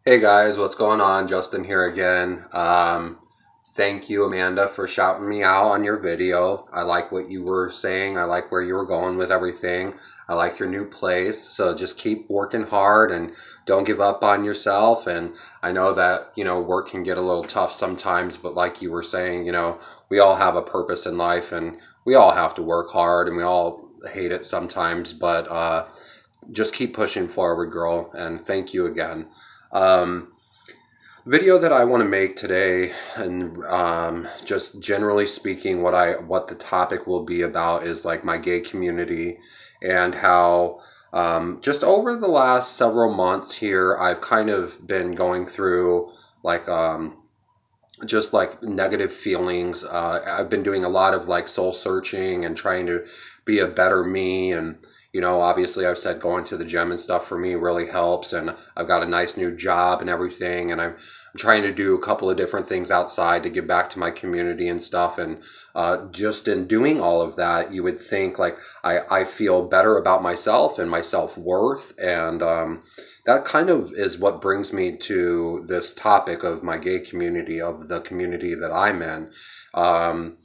Hey guys, what's going on? Justin here again. Thank you, Amanda, for shouting me out on your video. I like what you were saying. I like where you were going with everything. I like your new place. So just keep working hard and don't give up on yourself. And I know that, work can get a little tough sometimes, but like you were saying, we all have a purpose in life and we all have to work hard and we all hate it sometimes, but just keep pushing forward, girl. And thank you again. Um, Video that I want to make today, and just generally speaking, what the topic will be about is like my gay community and how just over the last several months here, I've kind of been going through like just like negative feelings. I've been doing a lot of like soul searching and trying to be a better me. And, obviously I've said going to the gym and stuff for me really helps. And I've got a nice new job and everything. And I'm trying to do a couple of different things outside to give back to my community and stuff. And just in doing all of that, you would think like I feel better about myself and my self worth. And, that kind of is what brings me to this topic of my gay community, of the community that I'm in. Um,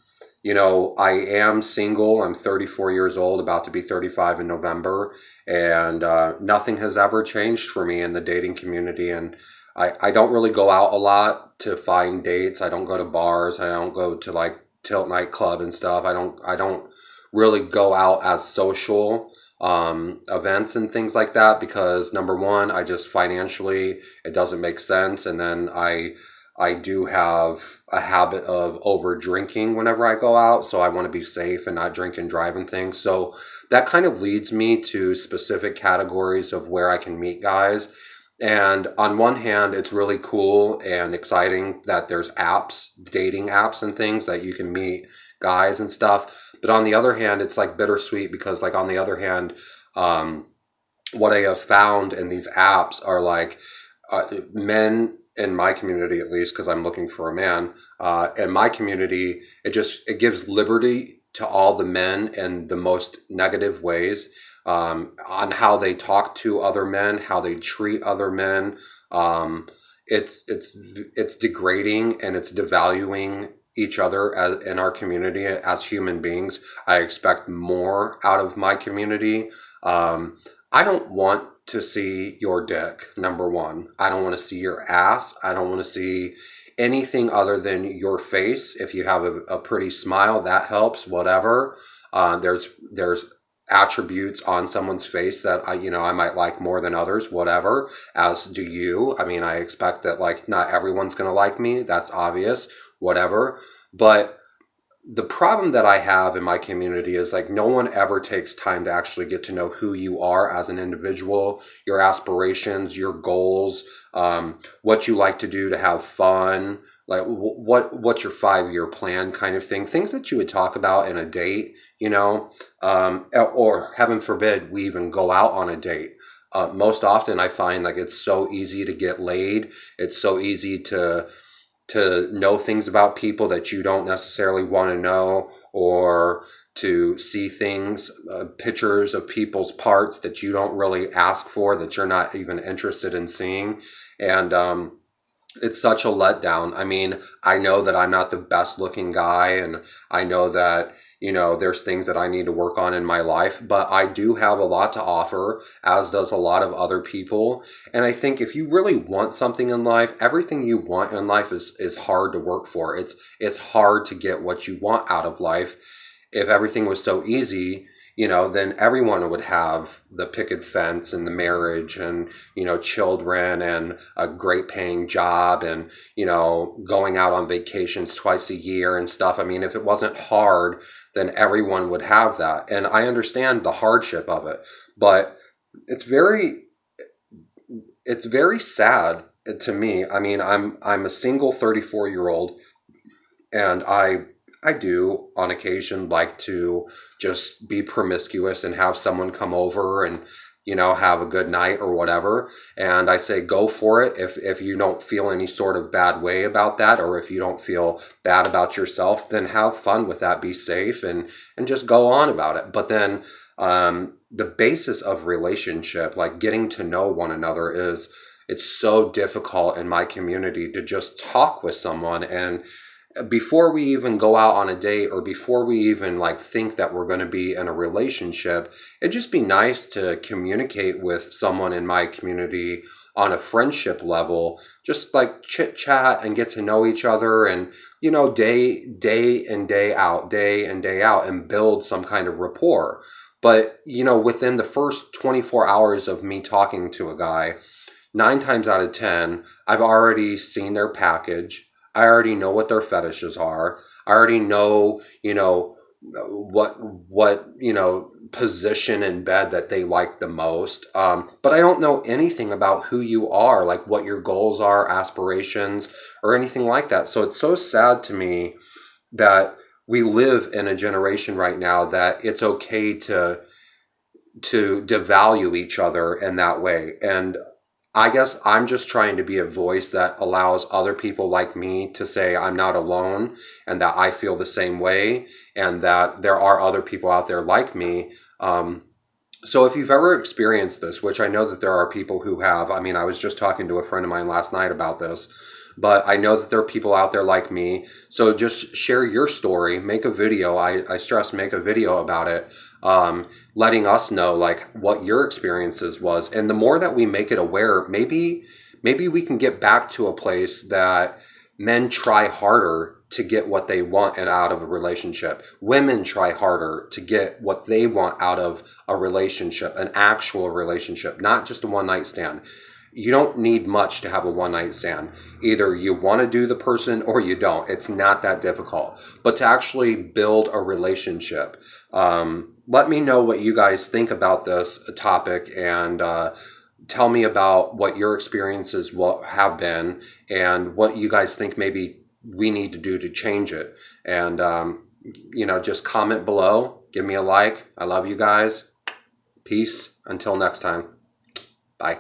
I am single. I'm 34 years old, about to be 35 in November, and nothing has ever changed for me in the dating community. And I don't really go out a lot to find dates. I don't go to bars. I don't go to like Tilt nightclub and stuff. I don't really go out as social events and things like that because number one, I just financially it doesn't make sense, and then I do have a habit of over drinking whenever I go out, so I want to be safe and not drink and drive and things. So that kind of leads me to specific categories of where I can meet guys. And on one hand, it's really cool and exciting that there's apps, dating apps and things that you can meet guys and stuff. But on the other hand, it's like bittersweet because like on the other hand, um, what I have found in these apps are like men in my community, at least, because I'm looking for a man. In my community, it gives liberty to all the men in the most negative ways on how they talk to other men, how they treat other men. Um, it's degrading and it's devaluing each other in our community as human beings. I expect more out of my community. Um, I don't want to see your dick, number one. I don't want to see your ass. I don't want to see anything other than your face. If you have a pretty smile, that helps, whatever. There's attributes on someone's face that I might like more than others, whatever, as do you. I mean, I expect that like not everyone's going to like me. That's obvious, whatever. But the problem that I have in my community is like no one ever takes time to actually get to know who you are as an individual, your aspirations, your goals, what you like to do to have fun, like what's your 5 year plan kind of thing, things that you would talk about in a date, or heaven forbid we even go out on a date. Most often I find like it's so easy to get laid. It's so easy to know things about people that you don't necessarily want to know, or to see things, pictures of people's parts that you don't really ask for, that you're not even interested in seeing. And it's such a letdown. I mean, I know that I'm not the best looking guy, and I know that, there's things that I need to work on in my life, but I do have a lot to offer, as does a lot of other people. And I think if you really want something in life, everything you want in life is hard to work for. It's hard to get what you want out of life. If everything was so easy, then everyone would have the picket fence and the marriage and, children and a great paying job and, going out on vacations twice a year and stuff. I mean, if it wasn't hard, then everyone would have that. And I understand the hardship of it, but it's very, it's very sad to me. I mean, I'm a single 34-year-old, and I do on occasion like to just be promiscuous and have someone come over and have a good night or whatever. And I say go for it if you don't feel any sort of bad way about that, or if you don't feel bad about yourself, then have fun with that, be safe, and just go on about it. But then the basis of relationship, like getting to know one another, it's so difficult in my community to just talk with someone. And before we even go out on a date, or before we even like think that we're going to be in a relationship, it'd just be nice to communicate with someone in my community on a friendship level, just like chit chat and get to know each other, and day in day out, and build some kind of rapport. But within the first 24 hours of me talking to a guy, 9 times out of 10, I've already seen their package. I already know what their fetishes are. I already know, what position in bed that they like the most. But I don't know anything about who you are, like what your goals are, aspirations, or anything like that. So it's so sad to me that we live in a generation right now that it's okay to devalue each other in that way. And I guess I'm just trying to be a voice that allows other people like me to say I'm not alone, and that I feel the same way, and that there are other people out there like me. So if you've ever experienced this, which I know that there are people who have, I mean, I was just talking to a friend of mine last night about this, but I know that there are people out there like me. So just share your story, make a video. I stress, make a video about it, letting us know like what your experiences was. And the more that we make it aware, maybe we can get back to a place that men try harder to get what they want and out of a relationship. Women try harder to get what they want out of a relationship, an actual relationship, not just a one night stand. You don't need much to have a one night stand. Either you want to do the person or you don't. It's not that difficult. But to actually build a relationship, let me know what you guys think about this topic, and tell me about what your experiences have been, and what you guys think maybe we need to do to change it. And, just comment below. Give me a like. I love you guys. Peace. Until next time. Bye.